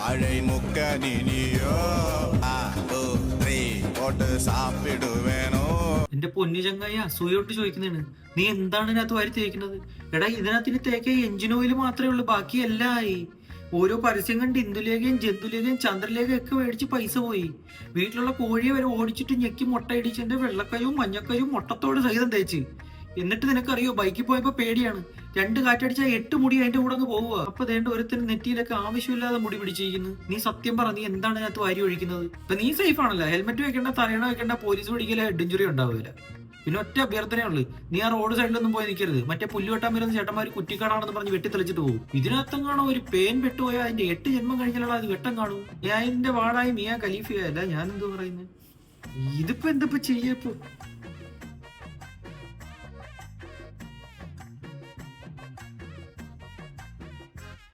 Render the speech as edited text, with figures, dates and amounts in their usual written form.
വാഴை മുക്ക നിനിയോ സാപ്പിടുവേനോ. എന്റെ പൊന്നു ചങ്ങായി അസൂയോട്ട് ചോദിക്കുന്നതാണ്, നീ എന്താണ് ഇതിനകത്ത് വാരി തേക്കുന്നത്? എടാ ഇതിനകത്ത് ഇനി തേക്ക എഞ്ചിൻ ഓയിൽ മാത്രമേ ഉള്ളൂ, ബാക്കി എല്ലാം ആയി. ഓരോ പരസ്യം കണ്ട് ഇന്ദുലേഖയും ജന്തുലേഖയും ചന്ദ്രലേഖയും ഒക്കെ മേടിച്ച് പൈസ പോയി. വീട്ടിലുള്ള കോഴിയെ വരെ ഓടിച്ചിട്ട് ഞെക്കി മുട്ടയിടിച്ചെന്റെ വെള്ളക്കയും മഞ്ഞക്കയും മുട്ടത്തോട് സഹിതം തേച്ച്. എന്നിട്ട് നിനക്കറിയോ, ബൈക്കിൽ പോയപ്പോ പേടിയാണ്, 2 കാറ്റടിച്ചാൽ 8 മുടി അതിന്റെ കൂടെ അങ്ങ് പോവുക. അപ്പൊ ദേണ്ട ഒരുത്തിന് നെറ്റിയിലൊക്കെ ആവശ്യമില്ലാതെ മുടി പിടിച്ചിരിക്കുന്നു. നീ സത്യം പറ, നീ എന്താണ് ഇതിനകത്ത് വാരി ഒഴിക്കുന്നത്? ഇപ്പൊ നീ സേഫ് ആണല്ലോ, ഹെൽമെറ്റ് വെക്കേണ്ട, തലയണ വെക്കേണ്ട, പോലീസ് പിടിക്കല, ഹെഡ് ഇഞ്ചുറി ഉണ്ടാവില്ല. പിന്നെ ഒറ്റ അഭ്യർത്ഥനയുള്ളൂ, നീ ആ റോഡ് സൈഡിലൊന്നും പോയി നിൽക്കരുത്. മറ്റേ പുല്ല് വെട്ടാൻ വരുന്ന ചേട്ടന്മാര് കുറ്റിക്കാടാണെന്ന് പറഞ്ഞ് വെട്ടിത്തെളിച്ചിട്ട് പോകും. ഇതിനകത്തെങ്ങാണോ ഒരു പേൻ പെട്ടുപോയാൽ അതിന്റെ 8 ജന്മം കഴിഞ്ഞാലുള്ള അത് വെട്ടം കാണും. ഞാൻ എന്റെ വാടായി മിയാ ഖലീഫയല്ല, ഞാൻ എന്തോ പറയുന്നത്. ഇതിപ്പോ എന്തപ്പോ ചെയ്യപ്പോ?